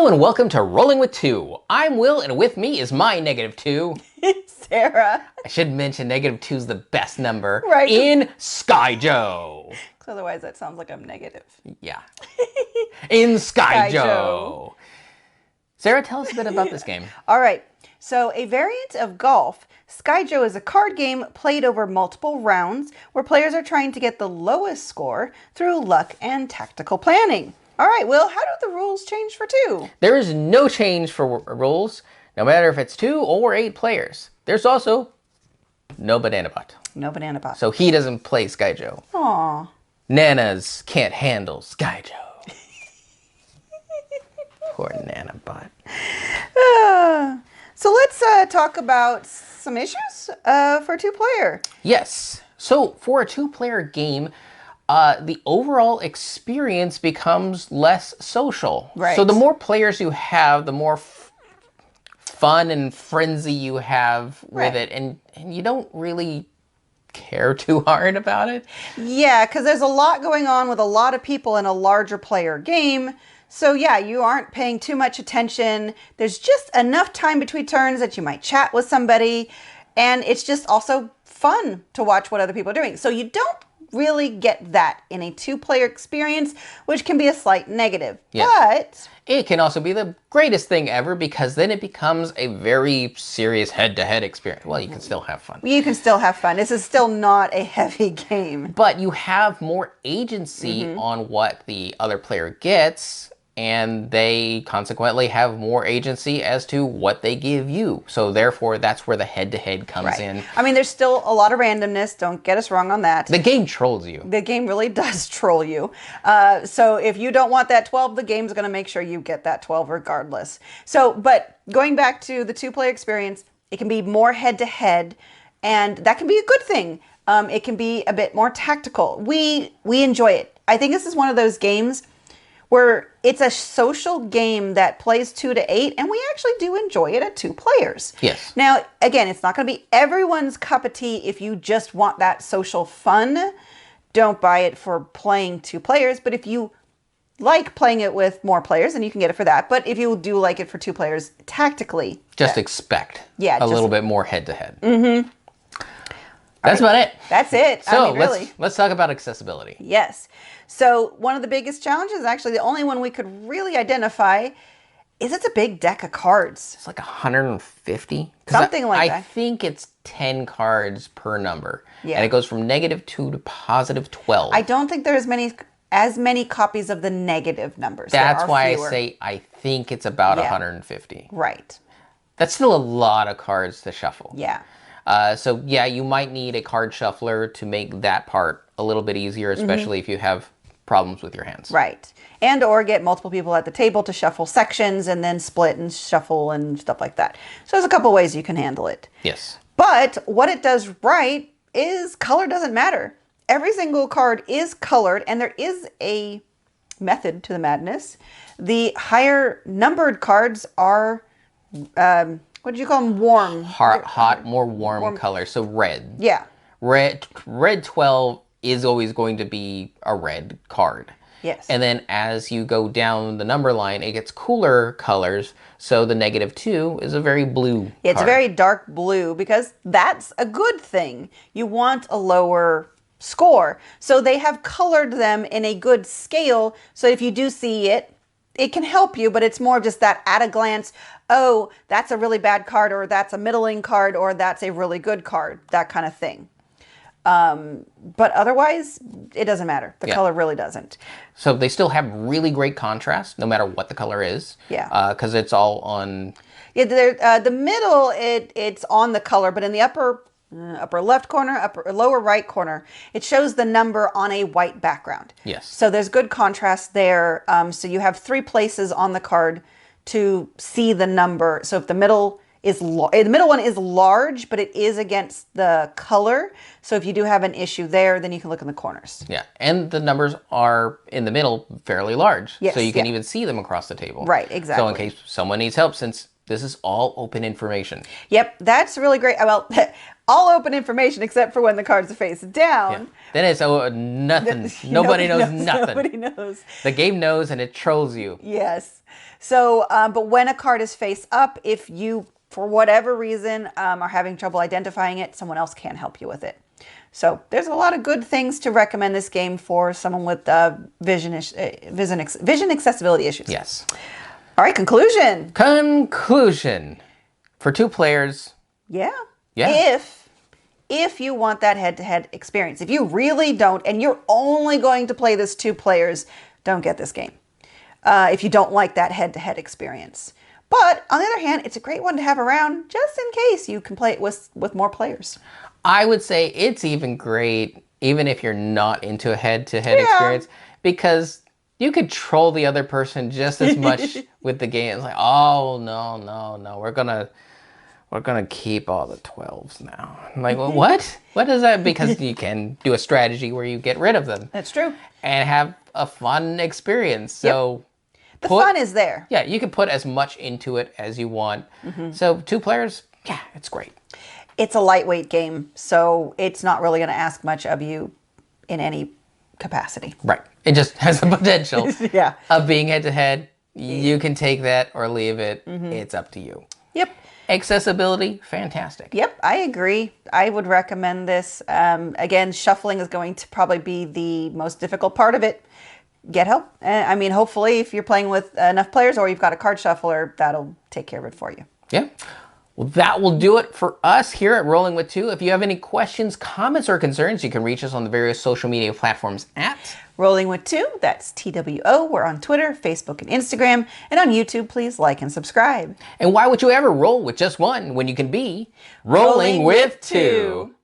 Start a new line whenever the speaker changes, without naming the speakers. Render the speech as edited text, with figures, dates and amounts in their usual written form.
Hello and welcome to Rolling with Two. I'm Will and with me is my -2.
Sarah.
I should mention -2 is the best number
Right.
in Skyjo.
Because otherwise that sounds like I'm negative.
Yeah. In Skyjo.
Skyjo.
Sarah, tell us a bit about this game.
All right. So a variant of golf, Skyjo is a card game played over multiple rounds where players are trying to get the lowest score through luck and tactical planning. All right, Will, how do the rules change for two?
There is no change for rules, no matter if it's 2 or 8 players. There's also no Banana Bot.
No Banana Bot.
So he doesn't play Skyjo.
Aw.
Nanas can't handle Skyjo. Poor Nana Bot.
So let's talk about some issues for two-player.
Yes. So for a 2-player game, the overall experience becomes less social.
Right.
So the more players you have, the more fun and frenzy you have with it. And you don't really care too hard about it.
Yeah, because there's a lot going on with a lot of people in a larger player game. So yeah, you aren't paying too much attention. There's just enough time between turns that you might chat with somebody. And it's just also fun to watch what other people are doing. So you don't really get that in a 2-player experience, which can be a slight negative.
Yes.
But
it can also be the greatest thing ever because then it becomes a very serious head-to-head experience. Well, you can still have fun.
you can still have fun. This is still not a heavy game.
But you have more agency on what the other player gets, and they consequently have more agency as to what they give you. So therefore, that's where the head-to-head comes in.
I mean, there's still a lot of randomness. Don't get us wrong on that.
The game trolls you.
The game really does troll you. So if you don't want that 12, the game's going to make sure you get that 12 regardless. So, but going back to the 2-player experience, it can be more head-to-head, and that can be a good thing. It can be a bit more tactical. We enjoy it. I think this is one of those games where it's a social game that plays 2 to 8, and we actually do enjoy it at 2 players.
Yes.
Now, again, it's not going to be everyone's cup of tea if you just want that social fun. Don't buy it for playing 2 players, but if you like playing it with more players, then you can get it for that. But if you do like it for 2 players tactically,
Just expect
a
little bit more head-to-head. That's about it.
That's it.
So
I mean, really.
let's talk about accessibility.
Yes. So one of the biggest challenges, actually the only one we could really identify, is it's a big deck of cards.
It's like 150?
Something like that.
I think it's 10 cards per number.
Yeah.
And it goes from -2 to +12.
I don't think there's as many copies of the negative numbers.
That's why I say I think it's about 150.
Right.
That's still a lot of cards to shuffle.
Yeah.
So yeah, you might need a card shuffler to make that part a little bit easier, especially if you have problems with your hands.
Right. And or get multiple people at the table to shuffle sections and then split and shuffle and stuff like that. So there's a couple ways you can handle it.
Yes.
But what it does right is color doesn't matter. Every single card is colored, and there is a method to the madness. The higher numbered cards are, what did you call them? Warm.
Hot, more warm color. So red.
Yeah.
Red 12 is always going to be a red card.
Yes.
And then as you go down the number line, it gets cooler colors. So the -2 is a very blue
It's
card.
very dark blue because that's a good thing. You want a lower score. So they have colored them in a good scale. So if you do see it, it can help you, but it's more just that at a glance, oh, that's a really bad card, or that's a middling card, or that's a really good card, that kind of thing. But otherwise, it doesn't matter. The color really doesn't.
So they still have really great contrast, no matter what the color is.
Yeah.
Because it's all on...
Yeah, the middle, it's on the color, but in the upper left corner, lower right corner, it shows the number on a white background.
Yes.
So there's good contrast there. So you have 3 places on the card to see the number. So if the middle one is large, but it is against the color. So if you do have an issue there, then you can look in the corners.
Yeah, and the numbers are in the middle fairly large.
Yes,
so you can even see them across the table.
Right, exactly.
So in case someone needs help, since This is all open information.
Yep, that's really great. Well, all open information except for when the cards are face down.
Yeah. Then it's nothing. Nobody knows nothing.
Nobody knows.
The game knows and it trolls you.
Yes. So, but when a card is face up, if you, for whatever reason, are having trouble identifying it, someone else can help you with it. So there's a lot of good things to recommend this game for someone with vision accessibility issues.
Yes.
All right, conclusion.
Conclusion. For 2 players.
Yeah.
Yeah.
If you want that head-to-head experience. If you really don't, and you're only going to play this 2 players, don't get this game. If you don't like that head-to-head experience. But on the other hand, it's a great one to have around just in case you can play it with more players.
I would say it's even great, even if you're not into a head-to-head experience, because you could troll the other person just as much with the game. It's like, oh, no, we're gonna keep all the 12s now. I'm like, well, what? What is that? Because you can do a strategy where you get rid of them.
That's true.
And have a fun experience. So
the fun is there.
Yeah, you can put as much into it as you want. So 2 players, yeah, it's great.
It's a lightweight game, so it's not really going to ask much of you in any capacity.
Right. It just has the potential
Yeah.
of being head-to-head. You can take that or leave it. It's up to you.
Yep.
Accessibility, fantastic.
Yep, I agree. I would recommend this. Again, shuffling is going to probably be the most difficult part of it. Get help. I mean, hopefully, if you're playing with enough players or you've got a card shuffler, that'll take care of it for you.
Yeah. Well, that will do it for us here at Rolling with 2. If you have any questions, comments, or concerns, you can reach us on the various social media platforms at
Rolling with 2, that's TWO. We're on Twitter, Facebook, and Instagram. And on YouTube, please like and subscribe.
And why would you ever roll with just one when you can be rolling with 2?